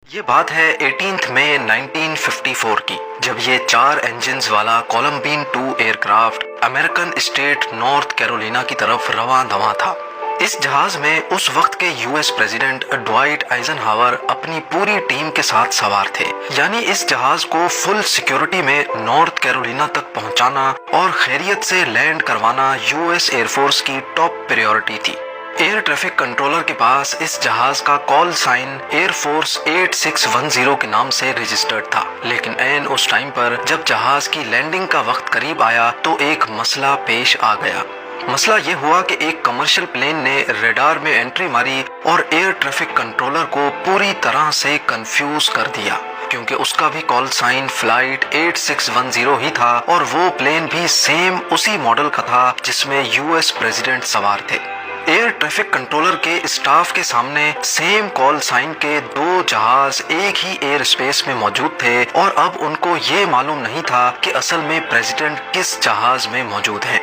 یہ بات ہے 18 مئی 1954 کی، جب یہ 4 انجنز والا Colombian 2 aircraft American state North Carolina کی طرف رواں دواں تھا۔ اس جہاز میں اس وقت کے یو ایس پریزیڈنٹ ڈوائٹ آئزن ہاور اپنی پوری ٹیم کے ساتھ سوار تھے، یعنی اس جہاز کو فل سیکیورٹی میں نارتھ کیرولینا تک پہنچانا اور خیریت سے لینڈ کروانا یو ایس ایئر فورس کی ٹاپ پریورٹی تھی۔ ایئر ٹریفک کنٹرولر کے پاس اس جہاز کا کال سائن ایئر فورس 8610 کے نام سے رجسٹرڈ تھا، لیکن عین اس ٹائم پر جب جہاز کی لینڈنگ کا وقت قریب آیا تو ایک مسئلہ پیش آ گیا۔ مسئلہ یہ ہوا کہ ایک کمرشل پلین نے ریڈار میں انٹری ماری اور ایئر ٹریفک کنٹرولر کو پوری طرح سے کنفیوز کر دیا، کیونکہ اس کا بھی کال سائن فلائٹ 8610 ہی تھا اور وہ پلین بھی سیم اسی ماڈل کا تھا جس میں یو ایس پریزیڈنٹ سوار تھے۔ ایئر ٹریفک کنٹرولر کے اسٹاف کے سامنے سیم کال سائن کے 2 جہاز ایک ہی ایئر اسپیس میں موجود تھے، اور اب ان کو یہ معلوم نہیں تھا کہ اصل میں پریزیڈنٹ کس جہاز میں موجود ہیں۔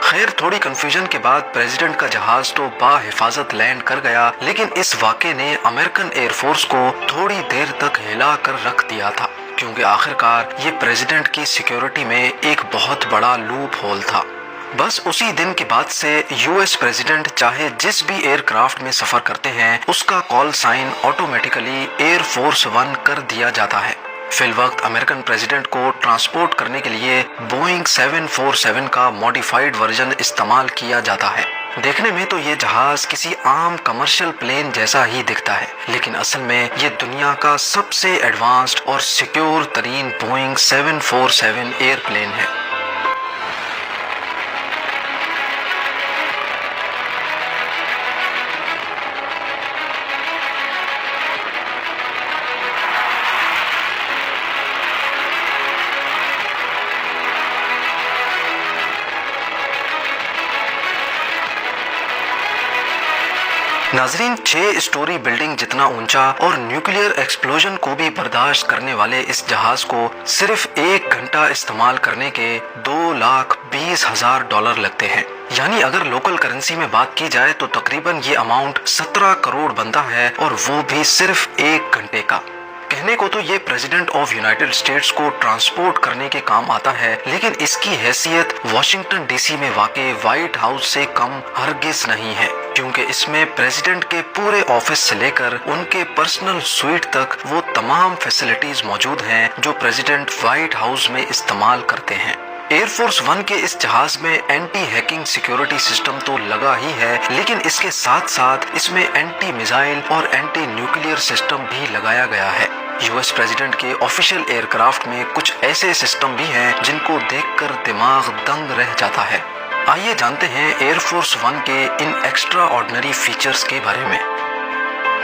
خیر، تھوڑی کنفیوژن کے بعد پریزیڈنٹ کا جہاز تو باحفاظت لینڈ کر گیا، لیکن اس واقعے نے امریکن ایئر فورس کو تھوڑی دیر تک ہلا کر رکھ دیا تھا، کیونکہ آخرکار یہ پریزیڈنٹ کی سیکیورٹی میں ایک بہت بڑا لوپ ہول تھا۔ بس اسی دن کے بعد سے یو ایس پریزیڈنٹ چاہے جس بھی ایئر کرافٹ میں سفر کرتے ہیں، اس کا کال سائن آٹومیٹیکلی ایئر فورس 1 کر دیا جاتا ہے۔ فی الوقت امریکن پریزیڈنٹ کو ٹرانسپورٹ کرنے کے لیے بوئنگ 747 کا ماڈیفائڈ ورژن استعمال کیا جاتا ہے۔ دیکھنے میں تو یہ جہاز کسی عام کمرشل پلین جیسا ہی دکھتا ہے، لیکن اصل میں یہ دنیا کا سب سے ایڈوانسڈ اور سیکیور ترین بوئنگ 747 ایئر پلین ہے۔ ناظرین، 6 اسٹوری بلڈنگ جتنا اونچا اور نیوکلیئر ایکسپلوژن کو بھی برداشت کرنے والے اس جہاز کو صرف 1 گھنٹہ استعمال کرنے کے $2,20,000 لگتے ہیں، یعنی اگر لوکل کرنسی میں بات کی جائے تو تقریباً یہ اماؤنٹ 17 کروڑ بنتا ہے، اور وہ بھی صرف 1 گھنٹے کا۔ کہنے کو تو یہ پریزیڈنٹ آف یونائٹڈ اسٹیٹس کو ٹرانسپورٹ کرنے کے کام آتا ہے، لیکن اس کی حیثیت واشنگٹن ڈی سی میں واقع وائٹ ہاؤس سے کم ہرگز نہیں ہے، کیونکہ اس میں پریزیڈنٹ کے پورے آفس سے لے کر ان کے پرسنل سویٹ تک وہ تمام فیسلٹیز موجود ہیں جو پریزیڈنٹ وائٹ ہاؤس میں استعمال کرتے ہیں۔ ایئر فورس 1 کے اس جہاز میں اینٹی ہیکنگ سیکیورٹی سسٹم تو لگا ہی ہے، لیکن اس کے ساتھ ساتھ اس میں اینٹی میزائل اور اینٹی نیوکلیئر سسٹم بھی لگایا گیا ہے۔ یو ایس پریزیڈنٹ کے آفیشیل ایئر کرافٹ میں کچھ ایسے سسٹم بھی ہیں جن کو دیکھ کر دماغ دنگ رہ جاتا ہے۔ آئیے جانتے ہیں ایئر فورس 1 کے ان ایکسٹرا آرڈنری فیچرز کے بارے میں۔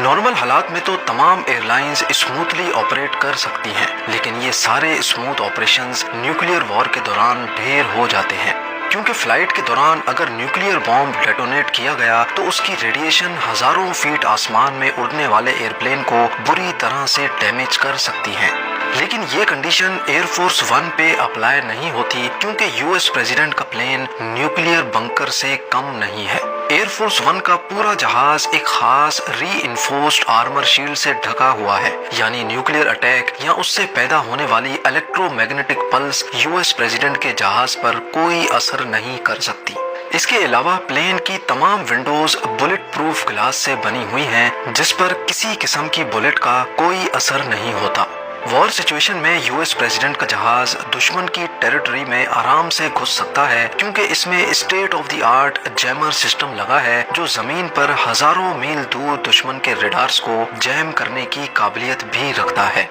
نارمل حالات میں تو تمام ایئر لائنز اسموتھلی آپریٹ کر سکتی ہیں، لیکن یہ سارے اسموتھ آپریشنز نیوکلیئر وار کے دوران ڈھیر ہو جاتے ہیں، کیونکہ فلائٹ کے دوران اگر نیوکلیئر بامب ڈیٹونیٹ کیا گیا تو اس کی ریڈیشن ہزاروں فیٹ آسمان میں اڑنے والے ایئر پلین کو بری طرح سے ڈیمیج کر سکتی ہے۔ لیکن یہ کنڈیشن ایئر فورس 1 پہ اپلائی نہیں ہوتی، کیونکہ یو ایس پریزیڈنٹ کا پلین نیوکلیئر بنکر سے کم نہیں ہے۔ ایئر فورس 1 کا پورا جہاز ایک خاص ری انفورسڈ آرمر شیلڈ سے ڈھکا ہوا ہے، یعنی نیوکلیئر اٹیک یا اس سے پیدا ہونے والی electro magnetic plus U S president کے جہاز پر کوئی اثر نہیں کر سکتی۔ اس کے علاوہ پلین کی تمام ونڈوز بلٹ پروف گلاس سے بنی ہوئی ہیں، جس پر کسی قسم کی بلٹ کا کوئی اثر نہیں ہوتا۔ وار سچویشن میں یو ایس پریزیڈنٹ کا جہاز دشمن کی ٹیریٹری میں آرام سے گھس سکتا ہے، کیونکہ اس میں state of the art jammer system لگا ہے جو زمین پر ہزاروں میل دور دشمن کے ریڈارز کو جیم کرنے کی قابلیت بھی رکھتا ہے۔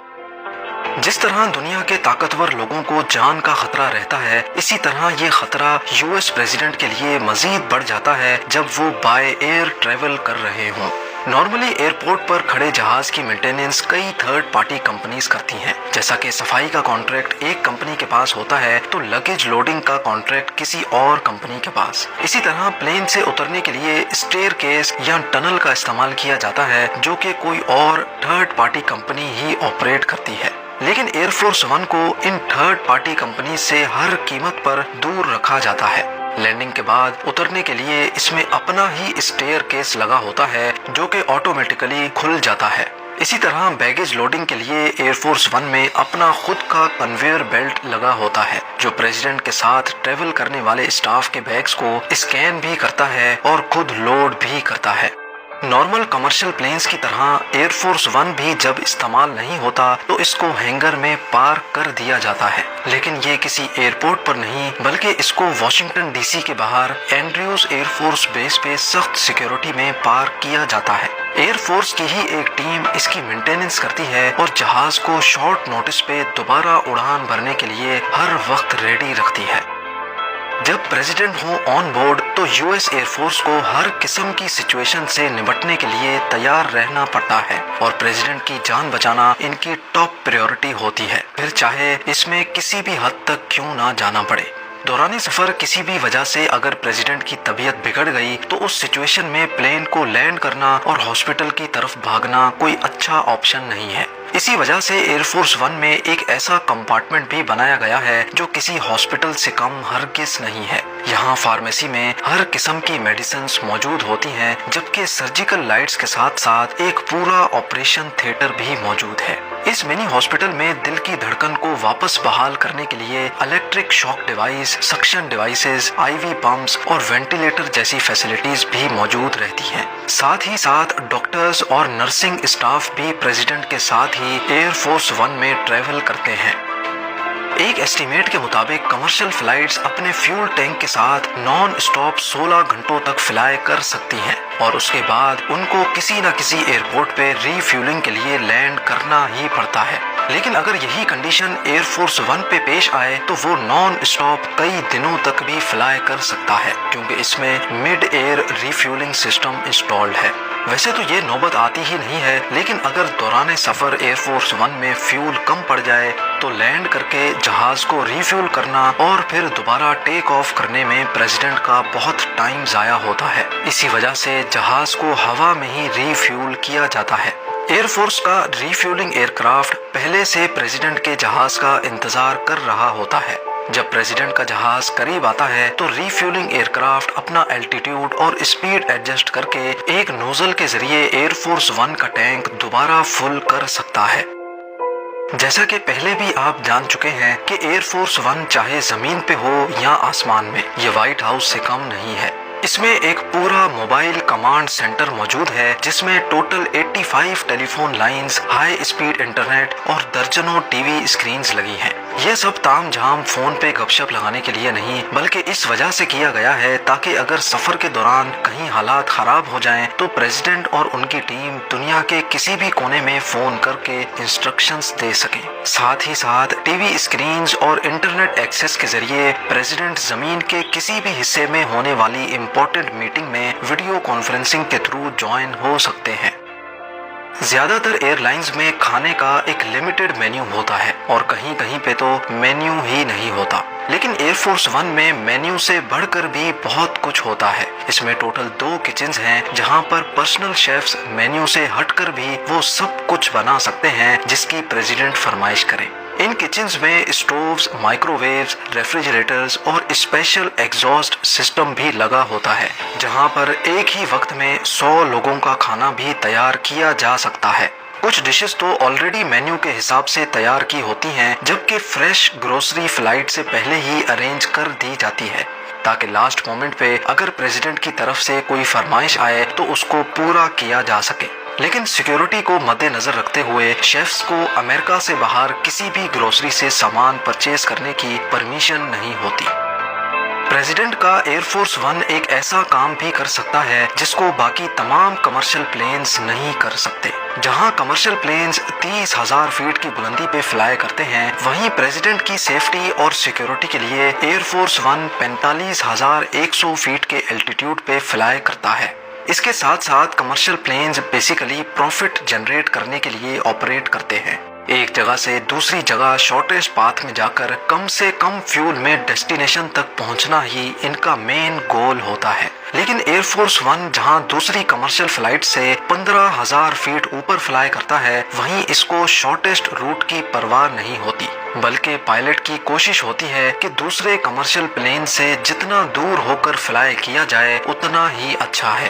جس طرح دنیا کے طاقتور لوگوں کو جان کا خطرہ رہتا ہے، اسی طرح یہ خطرہ یو ایس پریزیڈنٹ کے لیے مزید بڑھ جاتا ہے جب وہ بائی ایئر ٹریول کر رہے ہوں۔ نارملی ایئرپورٹ پر کھڑے جہاز کی مینٹیننس کئی تھرڈ پارٹی کمپنیز کرتی ہیں، جیسا کہ صفائی کا کانٹریکٹ ایک کمپنی کے پاس ہوتا ہے تو لگیج لوڈنگ کا کانٹریکٹ کسی اور کمپنی کے پاس۔ اسی طرح پلین سے اترنے کے لیے اسٹیئر کیس یا ٹنل کا استعمال کیا جاتا ہے، جو کہ کوئی اور تھرڈ پارٹی کمپنی ہی آپریٹ کرتی ہے۔ لیکن ایئر فورس 1 کو ان تھرڈ پارٹی کمپنی سے ہر قیمت پر دور رکھا جاتا ہے۔ لینڈنگ کے بعد اترنے کے لیے اس میں اپنا ہی اسٹیئر کیس لگا ہوتا ہے جو کہ آٹومیٹیکلی کھل جاتا ہے۔ اسی طرح بیگیج لوڈنگ کے لیے ایئر فورس ون میں اپنا خود کا کنویئر بیلٹ لگا ہوتا ہے جو پریزیڈنٹ کے ساتھ ٹریول کرنے والے اسٹاف کے بیگز کو اسکین بھی کرتا ہے اور خود لوڈ بھی کرتا ہے۔ نارمل کمرشل پلینز کی طرح ایئر فورس ون بھی جب استعمال نہیں ہوتا تو اس کو ہینگر میں پارک کر دیا جاتا ہے، لیکن یہ کسی ایئرپورٹ پر نہیں بلکہ اس کو واشنگٹن ڈی سی کے باہر اینڈریوز ایئر فورس بیس پہ سخت سیکیورٹی میں پارک کیا جاتا ہے۔ ایئر فورس کی ہی ایک ٹیم اس کی مینٹیننس کرتی ہے اور جہاز کو شارٹ نوٹس پہ دوبارہ اڑان بھرنے کے لیے ہر وقت ریڈی رکھتی ہے۔ جب پریزیڈنٹ ہوں آن بورڈ تو یو ایس ایئر فورس کو ہر قسم کی سچویشن سے نمٹنے کے لیے تیار رہنا پڑتا ہے اور پریزیڈنٹ کی جان بچانا ان کی ٹاپ پریورٹی ہوتی ہے، پھر چاہے اس میں کسی بھی حد تک کیوں نہ جانا پڑے۔ دوران سفر کسی بھی وجہ سے اگر پریزیڈنٹ کی طبیعت بگڑ گئی تو اس سچویشن میں پلین کو لینڈ کرنا اور ہاسپٹل کی طرف بھاگنا کوئی اچھا آپشن نہیں ہے۔ اسی وجہ سے ایئر فورس ون میں ایک ایسا کمپارٹمنٹ بھی بنایا گیا ہے جو کسی ہاسپٹل سے کم ہرگز نہیں ہے۔ یہاں فارمیسی میں ہر قسم کی میڈیسنز موجود ہوتی ہیں، جبکہ سرجیکل لائٹس کے ساتھ ساتھ ایک پورا آپریشن تھیٹر بھی موجود ہے۔ اس منی ہاسپٹل میں دل کی دھڑکن کو واپس بحال کرنے کے لیے electric shock device, suction devices, I V pumps اور وینٹیلیٹر جیسی فیسلٹیز بھی موجود رہتی ہیں۔ ساتھ ہی ساتھ ڈاکٹرز اور نرسنگ اسٹاف بھی پریزیڈنٹ کے ساتھ ہی ایئر فورس ون میں ٹریول کرتے ہیں۔ ایک ایسٹیمیٹ کے مطابق کمرشل فلائٹس اپنے فیول ٹینک کے ساتھ نان اسٹاپ 16 گھنٹوں تک فلائی کر سکتی ہیں اور اس کے بعد ان کو کسی نہ کسی ایئرپورٹ پہ ری فیولنگ کے لیے لینڈ کرنا ہی پڑتا ہے۔ لیکن اگر یہی کنڈیشن ایئر فورس ون پہ پیش آئے تو وہ نان اسٹاپ کئی دنوں تک بھی فلائی کر سکتا ہے کیونکہ اس میں مڈ ایئر ری فیولنگ سسٹم انسٹالڈ ہے۔ ویسے تو یہ نوبت آتی ہی نہیں ہے، لیکن اگر دوران سفر ایئر فورس ون میں فیول کم پڑ جائے تو لینڈ کر کے جہاز کو ری فیول کرنا اور پھر دوبارہ ٹیک آف کرنے میں پریزیڈنٹ کا بہت ٹائم ضائع ہوتا ہے۔ اسی وجہ سے جہاز کو ہوا میں ہی ری فیول کیا جاتا ہے۔ ایئر فورس کا ری فیولنگ ایئر کرافٹ پہلے سے پریزیڈنٹ کے جہاز کا انتظار کر رہا ہوتا ہے۔ جب پریزیڈنٹ کا جہاز قریب آتا ہے تو ری فیولنگ ایئر کرافٹ اپنا الٹیٹیوڈ اور اسپیڈ ایڈجسٹ کر کے ایک نوزل کے ذریعے ایئر فورس ون کا ٹینک دوبارہ فل کر سکتا ہے۔ جیسا کہ پہلے بھی آپ جان چکے ہیں کہ ایئر فورس ون چاہے زمین پہ ہو یا آسمان میں، یہ وائٹ ہاؤس سے کم نہیں ہے۔ اس میں ایک پورا موبائل کمانڈ سینٹر موجود ہے جس میں total 85 telephone lines, high speed internet اور درجنوں ٹی وی اسکرینز لگی ہیں۔ یہ سب تام جھام فون پہ گپ شپ لگانے کے لیے نہیں بلکہ اس وجہ سے کیا گیا ہے تاکہ اگر سفر کے دوران کہیں حالات خراب ہو جائیں تو پریزیڈنٹ اور ان کی ٹیم دنیا کے کسی بھی کونے میں فون کر کے انسٹرکشنز دے سکیں۔ ساتھ ہی ساتھ ٹی وی اسکرینز اور انٹرنیٹ ایکسس کے ذریعے پریزیڈنٹ زمین کے کسی بھی حصے میں ہونے والی امپورٹنٹ میٹنگ میں ویڈیو کانفرنسنگ کے تھرو جوائن ہو سکتے ہیں۔ زیادہ تر ایئر لائنز میں کھانے کا ایک لمیٹڈ مینیو ہوتا ہے اور کہیں کہیں پہ تو مینیو ہی نہیں ہوتا، لیکن ایئر فورس ون میں مینیو سے بڑھ کر بھی بہت کچھ ہوتا ہے۔ اس میں ٹوٹل 2 کچنز ہیں جہاں پر پرسنل شیفز مینیو سے ہٹ کر بھی وہ سب کچھ بنا سکتے ہیں جس کی پریزیڈنٹ فرمائش کرے۔ ان کچنز میں اسٹووز، مائکرو ویوز، ریفریجریٹرز اور اسپیشل ایگزاسٹ سسٹم بھی لگا ہوتا ہے جہاں پر ایک ہی وقت میں 100 لوگوں کا کھانا بھی تیار کیا جا سکتا ہے۔ کچھ ڈشز تو آلریڈی مینیو کے حساب سے تیار کی ہوتی ہیں جبکہ فریش گروسری فلائٹ سے پہلے ہی ارینج کر دی جاتی ہے تاکہ لاسٹ مومنٹ پہ اگر پریزیڈنٹ کی طرف سے کوئی فرمائش آئے تو اس کو پورا کیا جا سکے۔ لیکن سیکیورٹی کو مد نظر رکھتے ہوئے شیفز کو امریکہ سے باہر کسی بھی گروسری سے سامان پرچیز کرنے کی پرمیشن نہیں ہوتی۔ پریزیڈنٹ کا ایئر فورس ون ایک ایسا کام بھی کر سکتا ہے جس کو باقی تمام کمرشل پلینز نہیں کر سکتے۔ جہاں کمرشل پلینز 30,000 فیٹ کی بلندی پہ فلائی کرتے ہیں، وہیں پریزیڈنٹ کی سیفٹی اور سیکیورٹی کے لیے ایئر فورس ون 45,100 فیٹ کے الٹیٹیوڈ پہ فلائی کرتا ہے۔ اس کے ساتھ ساتھ commercial planes basically profit generate کرنے کے لیے آپریٹ کرتے ہیں۔ ایک جگہ سے دوسری جگہ شارٹیسٹ پاتھ میں جا کر کم سے کم فیول میں ڈیسٹینیشن تک پہنچنا ہی ان کا مین گول ہوتا ہے۔ لیکن ایئر فورس ون جہاں دوسری کمرشل فلائٹ سے 15,000 فیٹ اوپر فلائی کرتا ہے، وہیں اس کو شارٹیسٹ روٹ کی پرواہ نہیں ہوتی بلکہ پائلٹ کی کوشش ہوتی ہے کہ دوسرے کمرشل پلین سے جتنا دور ہو کر فلائی کیا جائے اتنا ہی اچھا ہے۔